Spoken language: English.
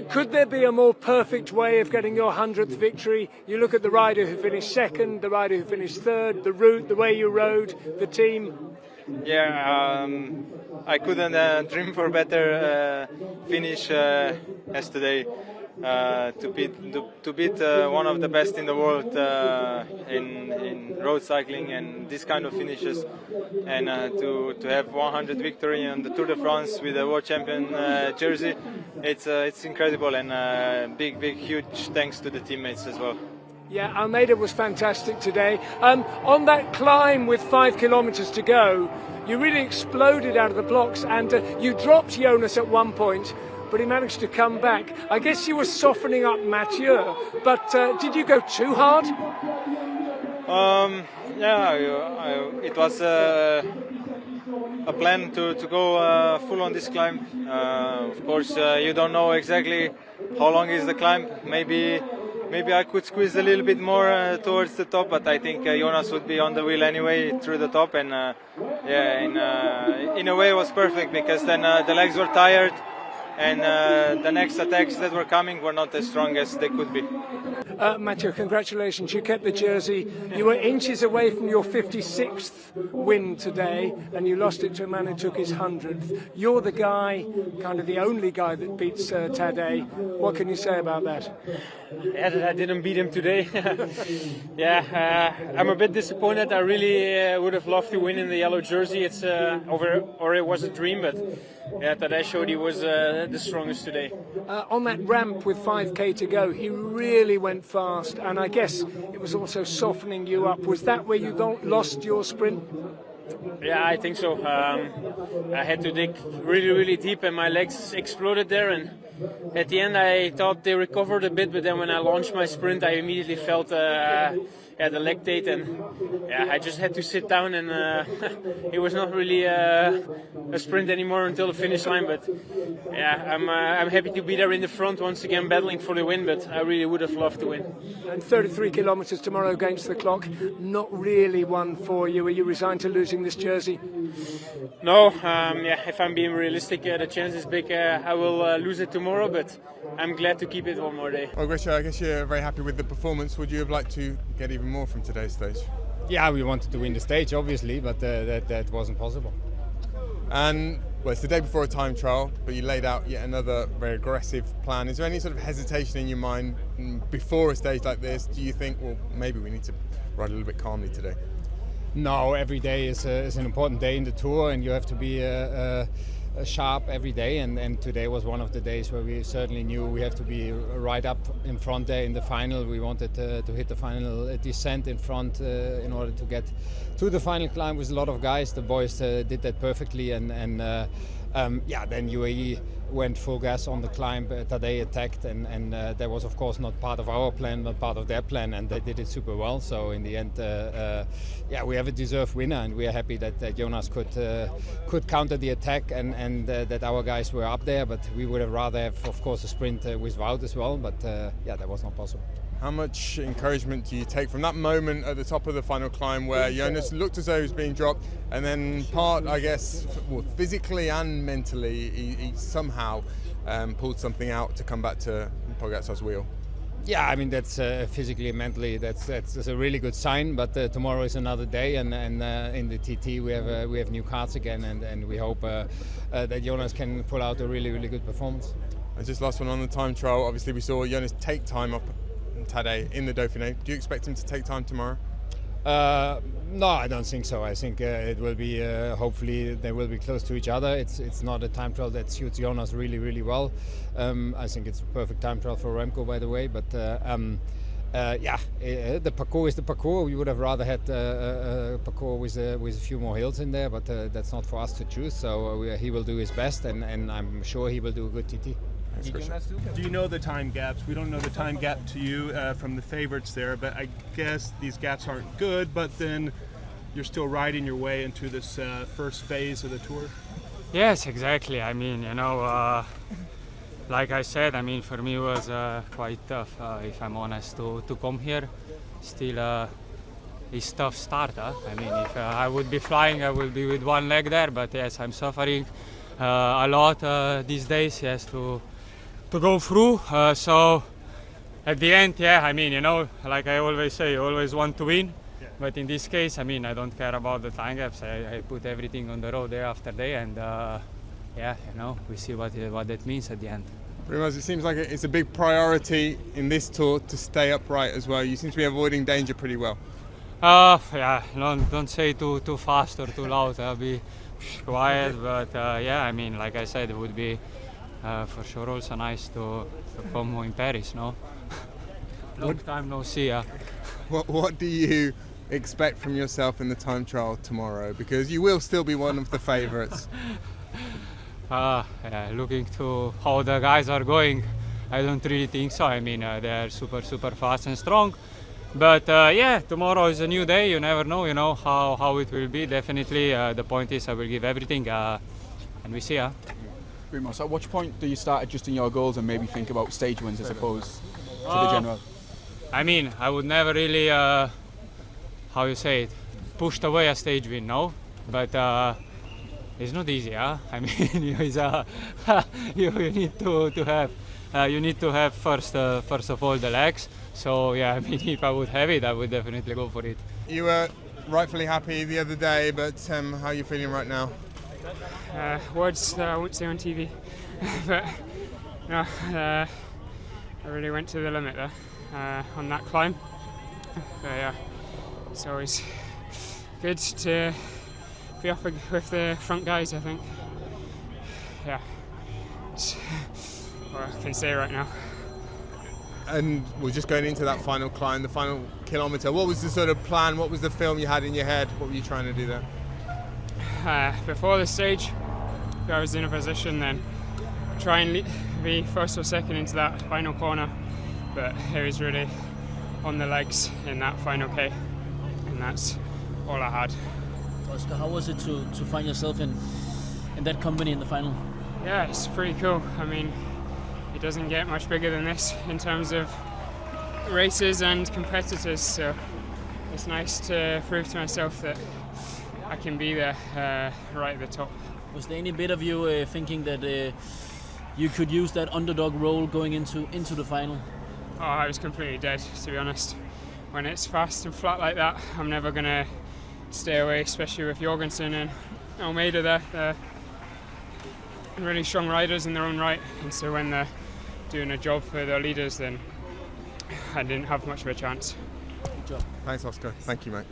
Could there be a more perfect way of getting your 100th victory? You look at the rider who finished second, the rider who finished third, the route, the way you rode, the team. Yeah, I couldn't dream for better finish as today. To beat one of the best in the world in road cycling and this kind of finishes, and to have 100 victory on the Tour de France with a world champion jersey, it's incredible, and big huge thanks to the teammates as well. Yeah, Almeida was fantastic today. On that climb with 5 kilometres to go, you really exploded out of the blocks, and you dropped Jonas at one point, but he managed to come back. I guess you were softening up Mathieu, but did you go too hard? It was a plan to go full on this climb. Of course, you don't know exactly how long is the climb. Maybe I could squeeze a little bit more towards the top, but I think Jonas would be on the wheel anyway through the top, and in a way it was perfect, because then the legs were tired, and the next attacks that were coming were not as strong as they could be. Mathieu, congratulations. You kept the jersey. You were inches away from your 56th win today, and you lost it to a man who took his 100th. You're the guy, kind of the only guy that beats Tadej. What can you say about that? Yeah, that I didn't beat him today. I'm a bit disappointed. I really would have loved to win in the yellow jersey. It's or it was a dream, but yeah, Tadej showed he was the strongest today. On that ramp with 5k to go, he really went fast, and I guess it was also softening you up. Was that where you lost your sprint? Yeah, I think so. I had to dig really deep, and my legs exploded there, and at the end I thought they recovered a bit, but then when I launched my sprint I immediately felt the lactate, and I just had to sit down, and it was not really a sprint anymore until the finish line. But I'm happy to be there in the front once again, battling for the win, but I really would have loved to win. And 33 kilometres tomorrow against the clock, not really one for you. Are you resigned to losing this jersey? No, if I'm being realistic, the chance is big I will lose it tomorrow, but I'm glad to keep it one more day. Well, Grisha, I guess you're very happy with the performance. Would you have liked to get even more from today's stage? Yeah, we wanted to win the stage, obviously, but that wasn't possible. And well, it's the day before a time trial, but you laid out yet another very aggressive plan. Is there any sort of hesitation in your mind before a stage like this? Do you think, well, maybe we need to ride a little bit calmly today? No, every day is an important day in the Tour, and you have to be sharp every day, and today was one of the days where we certainly knew we have to be right up in front there in the final. We wanted to hit the final descent in front in order to get to the final climb with a lot of guys. The boys did that perfectly, and then UAE went full gas on the climb. Tadej attacked, and that was of course not part of our plan, but part of their plan, and they did it super well. So in the end, we have a deserved winner, and we are happy that Jonas could counter the attack, and that our guys were up there. But we would have rather have, of course, a sprint with Wout as well. But that was not possible. How much encouragement do you take from that moment at the top of the final climb where Jonas looked as though he was being dropped, and then physically and mentally he somehow pulled something out to come back to Pogacar's wheel? Yeah, I mean that's physically and mentally that's a really good sign. But tomorrow is another day, and in the TT we have new cards again, and we hope that Jonas can pull out a really good performance. And just last one on the time trial. Obviously we saw Jonas take time off Tadej in the Dauphiné. Do you expect him to take time tomorrow? No, I don't think so. I think it will be, hopefully they will be close to each other. It's not a time trial that suits Jonas really well. I think it's a perfect time trial for Remco, by the way, but the parcours is the parcours. We would have rather had a parcours with a few more hills in there, but that's not for us to choose. So he will do his best, and I'm sure he will do a good TT. Do you know the time gaps? We don't know the time gap to you from the favorites there, but I guess these gaps aren't good, but then you're still riding your way into this first phase of the Tour? Yes, exactly. I mean, like I said, I mean, for me it was quite tough, if I'm honest, to come here. Still, it's tough start. I mean, if I would be flying, I would be with one leg there, but yes, I'm suffering a lot these days, yes, to go through. So at the end, yeah, I mean, you know, like I always say, you always want to win. But in this case, I mean, I don't care about the time gaps. I put everything on the road day after day, and yeah, you know, we see what that means at the end. Primoz, it seems like it's a big priority in this tour to stay upright as well. You seem to be avoiding danger pretty well. Yeah, don't say too fast or too loud. I'll be quiet, but yeah, I mean, like I said, it would be for sure also nice to come in Paris, no? Long time no see. What do you expect from yourself in the time trial tomorrow? Because you will still be one of the favourites. Yeah, looking to how the guys are going, I don't really think so. I mean, they're super fast and strong. But yeah, tomorrow is a new day. You never know, you know, how it will be. Definitely, the point is I will give everything, and we see. Primoz, at which point do you start adjusting your goals and maybe think about stage wins as opposed to the general? I mean, I would never really, how you say it, pushed away a stage win, no? But it's not easy, huh? I mean, you need to have first of all the legs. So yeah, I mean, if I would have it, I would definitely go for it. You were rightfully happy the other day, but how are you feeling right now? Words that I won't say on TV, but no, I really went to the limit there on that climb. But yeah, it's always good to be up with the front guys, I think. Yeah, it's what I can say right now. And we're just going into that final climb, the final kilometre. What was the sort of plan? What was the film you had in your head? What were you trying to do there? Before the stage, if I was in a position, then try and be first or second into that final corner. But it was really on the legs in that final K, and that's all I had. Oscar, how was it to find yourself in that company in the final? Yeah, it's pretty cool. I mean, it doesn't get much bigger than this in terms of races and competitors, so it's nice to prove to myself that I can be there right at the top. Was there any bit of you thinking that you could use that underdog role going into the final? Oh, I was completely dead, to be honest. When it's fast and flat like that, I'm never going to stay away, especially with Jorgensen and Almeida there. They're really strong riders in their own right, and so when they're doing a job for their leaders, then I didn't have much of a chance. Good job. Thanks, Oscar. Thank you, mate.